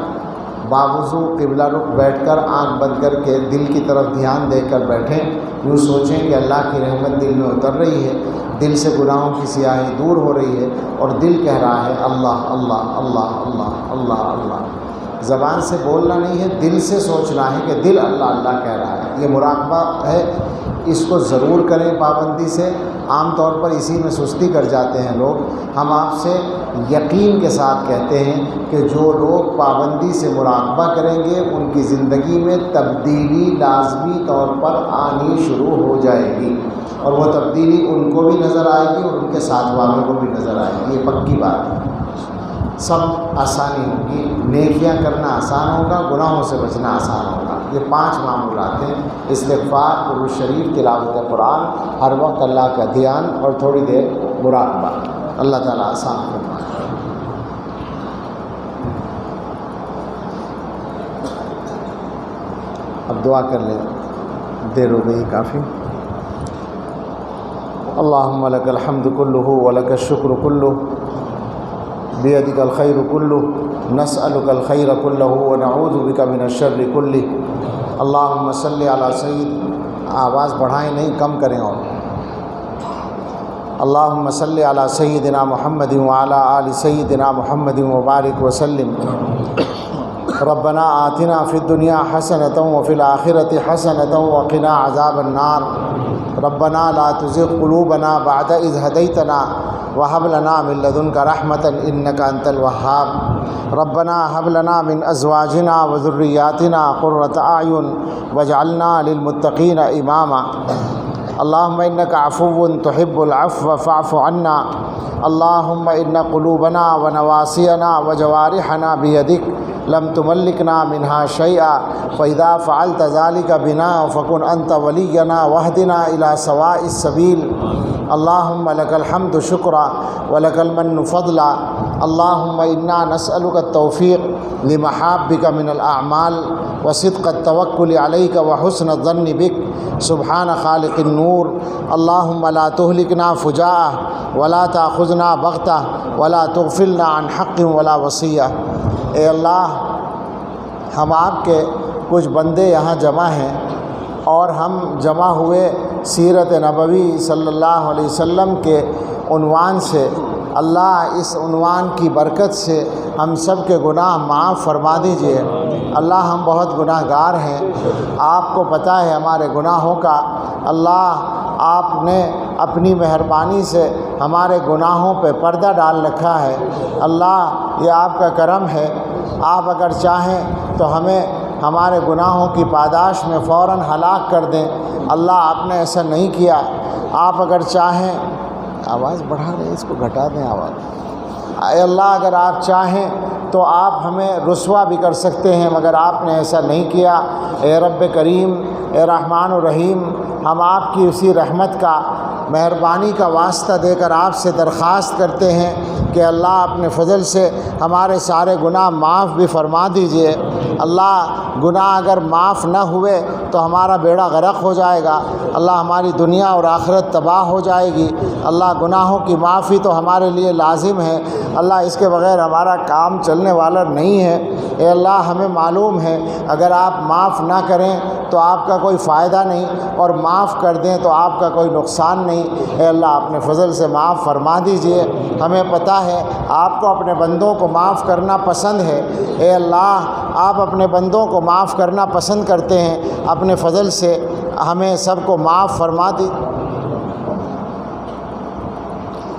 باوضو قبلہ رخ بیٹھ کر آنکھ بند کر کے دل کی طرف دھیان دے کر بیٹھیں، یوں سوچیں کہ اللہ کی رحمت دل میں اتر رہی ہے، دل سے گناہوں کی سیاہی دور ہو رہی ہے، اور دل کہہ رہا ہے اللہ اللہ اللہ اللہ اللہ اللہ۔ زبان سے بولنا نہیں ہے، دل سے سوچنا ہے کہ دل اللہ اللہ کہہ رہا ہے۔ یہ مراقبہ ہے، اس کو ضرور کریں پابندی سے۔ عام طور پر اسی میں سستی کر جاتے ہیں لوگ۔ ہم آپ سے یقین کے ساتھ کہتے ہیں کہ جو لوگ پابندی سے مراقبہ کریں گے ان کی زندگی میں تبدیلی لازمی طور پر آنی شروع ہو جائے گی، اور وہ تبدیلی ان کو بھی نظر آئے گی اور ان کے ساتھ والوں کو بھی نظر آئے گی۔ یہ پکی بات ہے، سب آسانی ہوگی، نیکیاں کرنا آسان ہوگا، گناہوں سے بچنا آسان ہوگا۔ یہ 5 معمولات ہیں: استغفار، درود شریف، تلاوت قرآن، ہر وقت اللہ کا دھیان، اور تھوڑی دیر مراقبہ۔ اللہ تعالیٰ آسان فرمائے۔ اب دعا کر لیں، دیر ہو گئی کافی۔ اللہم لک الحمد کلہ ولک الشکر کلہ بیدک الخیر کلہ نسألک الخیر کلہ ونعوذ بک من الشر کلہ۔ اللہم صلی علی سید، آواز بڑھائیں نہیں، کم کریں، اور اللہم صلی علی سیدنا محمد وعلی آل سیدنا محمد وبارک وسلم۔ ربنا آتنا فی الدنیا حسنۃ وفی الآخرۃ حسنۃ وقنا عذاب النار۔ ربنا لا تزغ قلوبنا بعد اذ ہدیتنا وہب لنا من لدنک رحمۃ انک انت الوہاب۔ ربنا ہب لنا من ازواجنا وذریاتنا قرۃ اعین واجعلنا للمتقین اماما۔ اللہم انک عفو تحب العفو فاعف عنا۔ اللہم ان قلوبنا و نواسینا و جوارحنا بیدک لم تملکنا منہا شیئا فاذا فعلت ذلک بنا فکن انت ولینا واہدنا الی سواء السبیل اللہم لک الحمد شکرا ولک المن فضلا اللہم انا نسألک التوفیق لمحابک من الاعمال وصدق التوکل علیک وحسن الظن بک سبحان خالق النور اللہم لا تہلکنا فجاء ولا تأخذنا بغتہ ولا تغفلنا عن حق ولا وصیہ۔ اے اللہ، ہم آپ کے کچھ بندے یہاں جمع ہیں اور ہم جمع ہوئے سیرت نبوی صلی اللہ علیہ وسلم کے عنوان سے۔ اللہ اس عنوان کی برکت سے ہم سب کے گناہ معاف فرما دیجئے۔ اللہ ہم بہت گناہ گار ہیں، آپ کو پتہ ہے ہمارے گناہوں کا۔ اللہ آپ نے اپنی مہربانی سے ہمارے گناہوں پہ پردہ ڈال رکھا ہے۔ اللہ یہ آپ کا کرم ہے، آپ اگر چاہیں تو ہمیں ہمارے گناہوں کی پاداش میں فوراً ہلاک کر دیں۔ اللہ آپ نے ایسا نہیں کیا۔ آپ اگر چاہیں، آواز بڑھا رہے اس کو گھٹا دیں آواز۔ اے اللہ اگر آپ چاہیں تو آپ ہمیں رسوا بھی کر سکتے ہیں، مگر آپ نے ایسا نہیں کیا۔ اے رب کریم، اے رحمان الرحیم، ہم آپ کی اسی رحمت کا، مہربانی کا واسطہ دے کر آپ سے درخواست کرتے ہیں کہ اللہ اپنے فضل سے ہمارے سارے گناہ معاف بھی فرما دیجئے۔ اللہ گناہ اگر معاف نہ ہوئے تو ہمارا بیڑا غرق ہو جائے گا۔ اللہ ہماری دنیا اور آخرت تباہ ہو جائے گی۔ اللہ گناہوں کی معافی تو ہمارے لیے لازم ہے۔ اللہ اس کے بغیر ہمارا کام چلنے والا نہیں ہے۔ اے اللہ ہمیں معلوم ہے اگر آپ معاف نہ کریں تو آپ کا کوئی فائدہ نہیں، اور معاف کر دیں تو آپ کا کوئی نقصان نہیں۔ اے اللہ اپنے فضل سے معاف فرما دیجئے۔ ہمیں پتہ ہے آپ کو اپنے بندوں کو معاف کرنا پسند ہے۔ اے اللہ آپ اپنے بندوں کو معاف کرنا پسند کرتے ہیں، اپنے فضل سے ہمیں سب کو معاف فرما دی۔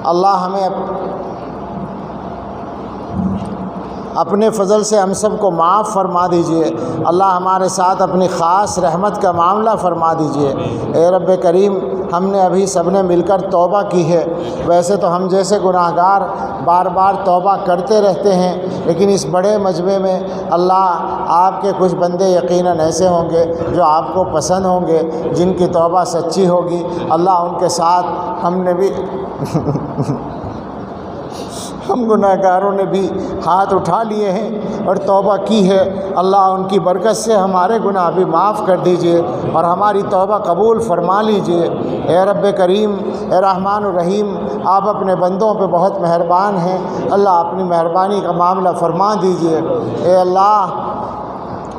اللہ ہمیں اپنے فضل سے ہم سب کو معاف فرما دیجئے۔ اللہ ہمارے ساتھ اپنی خاص رحمت کا معاملہ فرما دیجئے۔ اے رب کریم، ہم نے ابھی سب نے مل کر توبہ کی ہے۔ ویسے تو ہم جیسے گناہ گار بار بار توبہ کرتے رہتے ہیں، لیکن اس بڑے مجمع میں اللہ آپ کے کچھ بندے یقیناً ایسے ہوں گے جو آپ کو پسند ہوں گے، جن کی توبہ سچی ہوگی۔ اللہ ان کے ساتھ ہم نے بھی ہم گناہ گاروں نے بھی ہاتھ اٹھا لیے ہیں اور توبہ کی ہے۔ اللہ ان کی برکت سے ہمارے گناہ بھی معاف کر دیجئے اور ہماری توبہ قبول فرما لیجئے۔ اے رب کریم، اے رحمان الرحیم، آپ اپنے بندوں پہ بہت مہربان ہیں۔ اللہ اپنی مہربانی کا معاملہ فرما دیجئے۔ اے اللہ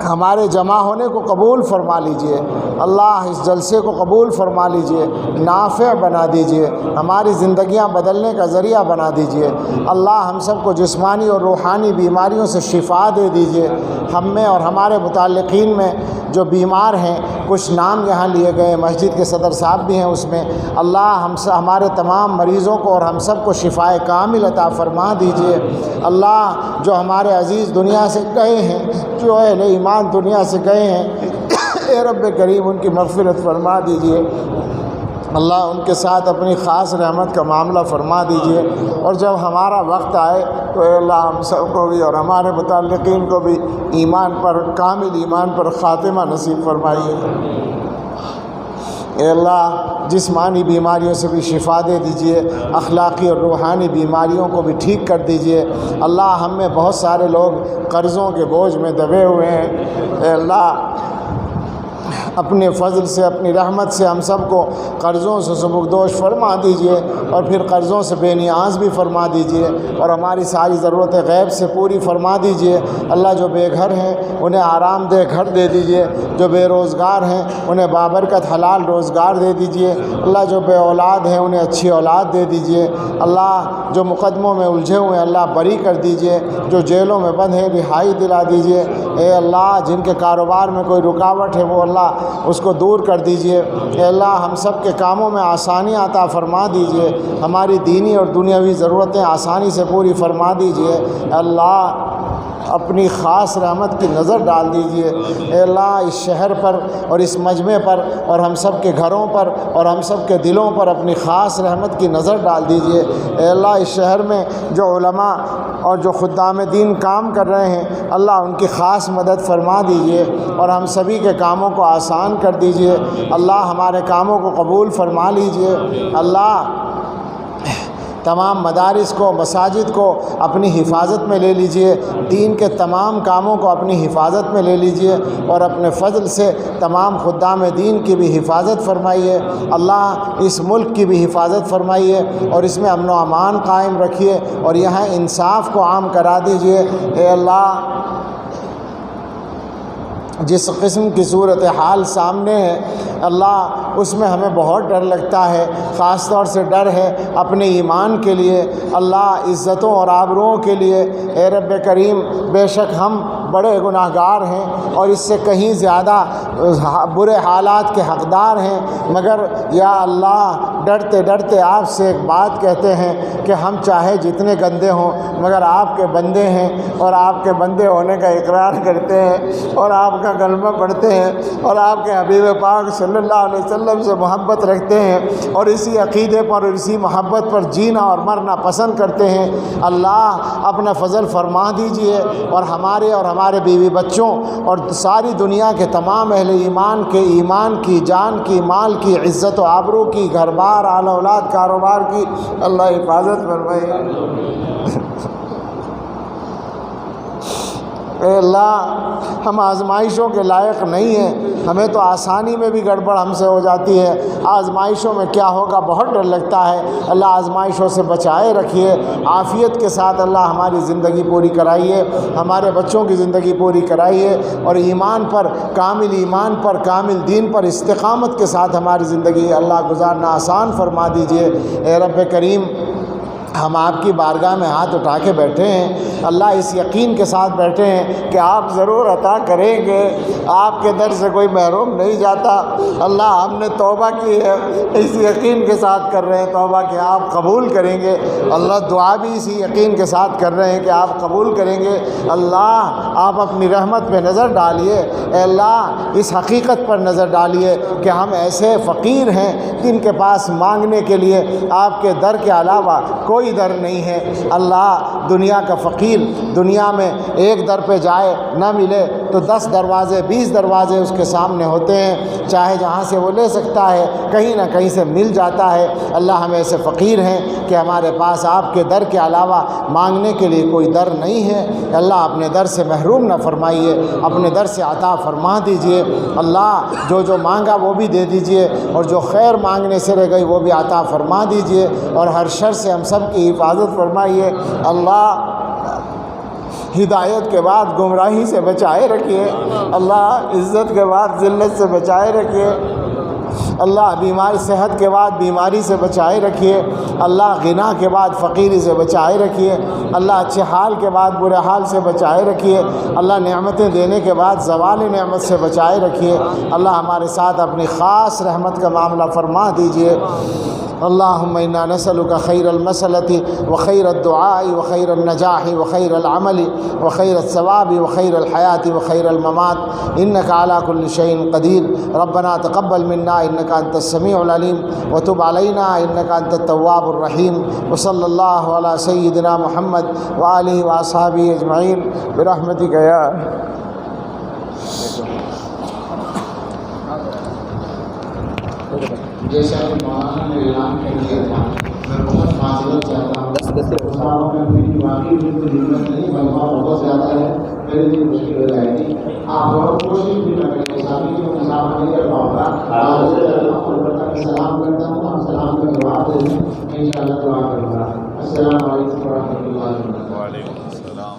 ہمارے جمع ہونے کو قبول فرما لیجئے۔ اللہ اس جلسے کو قبول فرما لیجئے، نافع بنا دیجئے، ہماری زندگیاں بدلنے کا ذریعہ بنا دیجئے۔ اللہ ہم سب کو جسمانی اور روحانی بیماریوں سے شفا دے دیجئے۔ ہم میں اور ہمارے متعلقین میں جو بیمار ہیں، کچھ نام یہاں لیے گئے، مسجد کے صدر صاحب بھی ہیں اس میں۔ اللہ ہمارے تمام مریضوں کو اور ہم سب کو شفائے کامل عطا فرما دیجئے۔ اللہ جو ہمارے عزیز دنیا سے گئے ہیں، جو اہل ایمان دنیا سے گئے ہیں، اے رب کریم ان کی مغفرت فرما دیجئے۔ اللہ ان کے ساتھ اپنی خاص رحمت کا معاملہ فرما دیجئے، اور جب ہمارا وقت آئے تو اے اللہ ہم سب کو بھی اور ہمارے متعلقین کو بھی ایمان پر، کامل ایمان پر خاتمہ نصیب فرمائیے۔ اے اللہ جسمانی بیماریوں سے بھی شفا دے دیجئے، اخلاقی اور روحانی بیماریوں کو بھی ٹھیک کر دیجئے۔ اللہ ہم میں بہت سارے لوگ قرضوں کے بوجھ میں دبے ہوئے ہیں، اے اللہ اپنے فضل سے، اپنی رحمت سے ہم سب کو قرضوں سے سبکدوش فرما دیجئے، اور پھر قرضوں سے بے نیاز بھی فرما دیجئے، اور ہماری ساری ضرورتیں غیب سے پوری فرما دیجئے۔ اللہ جو بے گھر ہیں انہیں آرام دہ گھر دے دیجئے، جو بے روزگار ہیں انہیں بابرکت حلال روزگار دے دیجئے۔ اللہ جو بے اولاد ہیں انہیں اچھی اولاد دے دیجئے۔ اللہ جو مقدموں میں الجھے ہوئے ہیں اللہ بری کر دیجئے، جو جیلوں میں بند ہیں رہائی دلا دیجئے۔ اے اللہ جن کے کاروبار میں کوئی رکاوٹ ہے وہ اللہ اس کو دور کر دیجئے۔ اے اللہ ہم سب کے کاموں میں آسانی عطا فرما دیجئے، ہماری دینی اور دنیاوی ضرورتیں آسانی سے پوری فرما دیجئے۔ اللہ اپنی خاص رحمت کی نظر ڈال دیجئے۔ اے اللہ اس شہر پر اور اس مجمع پر اور ہم سب کے گھروں پر اور ہم سب کے دلوں پر اپنی خاص رحمت کی نظر ڈال دیجئے۔ اے اللہ اس شہر میں جو علماء اور جو خدام دین کام کر رہے ہیں اللہ ان کی خاص مدد فرما دیجئے اور ہم سبھی کے کاموں کو آسان کر دیجئے۔ اللہ ہمارے کاموں کو قبول فرما لیجئے۔ اللہ تمام مدارس کو مساجد کو اپنی حفاظت میں لے لیجئے، دین کے تمام کاموں کو اپنی حفاظت میں لے لیجئے اور اپنے فضل سے تمام خدام دین کی بھی حفاظت فرمائیے۔ اللہ اس ملک کی بھی حفاظت فرمائیے اور اس میں امن و امان قائم رکھیے اور یہاں انصاف کو عام کرا دیجئے۔ اے اللہ جس قسم کی صورتحال سامنے ہے اللہ اس میں ہمیں بہت ڈر لگتا ہے، خاص طور سے ڈر ہے اپنے ایمان کے لیے، اللہ عزتوں اور آبروؤں کے لیے۔ اے رب کریم بے شک ہم بڑے گناہ گار ہیں اور اس سے کہیں زیادہ برے حالات کے حقدار ہیں، مگر یا اللہ ڈرتے ڈرتے آپ سے ایک بات کہتے ہیں کہ ہم چاہے جتنے گندے ہوں مگر آپ کے بندے ہیں اور آپ کے بندے ہونے کا اقرار کرتے ہیں اور آپ کا کلمہ پڑھتے ہیں اور آپ کے حبیب پاک صلی اللہ علیہ وسلم سے محبت رکھتے ہیں اور اسی عقیدے پر اور اسی محبت پر جینا اور مرنا پسند کرتے ہیں۔ اللہ اپنا فضل فرما دیجئے اور ہمارے بیوی بچوں اور ساری دنیا کے تمام اہل ایمان کے ایمان کی، جان کی، مال کی، عزت و آبرو کی، گھر بار، آل اولاد، کاروبار کی اللہ حفاظت فرمائے۔ اے اللہ ہم آزمائشوں کے لائق نہیں ہیں، ہمیں تو آسانی میں بھی گڑبڑ ہم سے ہو جاتی ہے، آزمائشوں میں کیا ہوگا بہت ڈر لگتا ہے۔ اللہ آزمائشوں سے بچائے رکھیے، عافیت کے ساتھ اللہ ہماری زندگی پوری کرائیے، ہمارے بچوں کی زندگی پوری کرائیے اور ایمان پر کامل دین پر استقامت کے ساتھ ہماری زندگی اللہ گزارنا آسان فرما دیجئے۔ اے رب کریم ہم آپ کی بارگاہ میں ہاتھ اٹھا کے بیٹھے ہیں، اللہ اس یقین کے ساتھ بیٹھے ہیں کہ آپ ضرور عطا کریں گے، آپ کے در سے کوئی محروم نہیں جاتا۔ اللہ ہم نے توبہ کی ہے، اس یقین کے ساتھ کر رہے ہیں توبہ کہ آپ قبول کریں گے، اللہ دعا بھی اسی یقین کے ساتھ کر رہے ہیں کہ آپ قبول کریں گے۔ اللہ آپ اپنی رحمت پہ نظر ڈالیے، اے اللہ اس حقیقت پر نظر ڈالیے کہ ہم ایسے فقیر ہیں جن کے پاس مانگنے کے لیے آپ کے در کے علاوہ کوئی در نہیں ہے۔ اللہ دنیا کا فقیر دنیا میں ایک در پہ جائے نہ ملے تو 10 دروازے 20 دروازے اس کے سامنے ہوتے ہیں، چاہے جہاں سے وہ لے سکتا ہے کہیں نہ کہیں سے مل جاتا ہے۔ اللہ ہم ایسے فقیر ہیں کہ ہمارے پاس آپ کے در کے علاوہ مانگنے کے لیے کوئی در نہیں ہے۔ اللہ اپنے در سے محروم نہ فرمائیے، اپنے در سے عطا فرما دیجئے۔ اللہ جو مانگا وہ بھی دے دیجئے اور جو خیر مانگنے سے رہ گئی وہ بھی عطا فرما دیجئے اور ہر شر سے ہم سب کی حفاظت فرمائیے۔ اللہ ہدایت کے بعد گمراہی سے بچائے رکھیے، اللہ عزت کے بعد ذلت سے بچائے رکھیے، اللہ صحت کے بعد بیماری سے بچائے رکھیے، اللہ غنا کے بعد فقیری سے بچائے رکھیے، اللہ اچھے حال کے بعد برے حال سے بچائے رکھیے، اللہ نعمتیں دینے کے بعد زوال نعمت سے بچائے رکھیے۔ اللہ ہمارے ساتھ اپنی خاص رحمت کا معاملہ فرما دیجئے۔ اللہم انا نسألک خیر المسألۃ وخیر الدعاء وخیر النجاح وخیر العمل وخیر الثواب وخیر الحیاة وخیر الممات انک علی کل شیء قدیر۔ ربنا تقبل منا انک انت السمیع العلیم وتب علینا انک انت التواب الرحیم وصلی اللہ علی سیدنا محمد وآلہ واصحابہ اجمعین برحمتک یا جیسا کہ مولانا نے اعلان کر دیا تھا، میں بہت معذرت چاہتا ہوں، مسلمانوں میں میری واقعی بالکل ہمت نہیں، مجموعہ بہت زیادہ ہے، میرے لیے مشکل ہو جائے گی۔ آپ بہت کوشش بھی نہ کریں، سامنے کو مسافر نہیں کر پاؤں گا، سلام کرتا ہوں، ہم سلام کا جواب دے دیں، انشاءاللہ دعا کروں گا۔ السلام علیکم ورحمۃ اللہ وبرکاتہ۔ وعلیکم السلام۔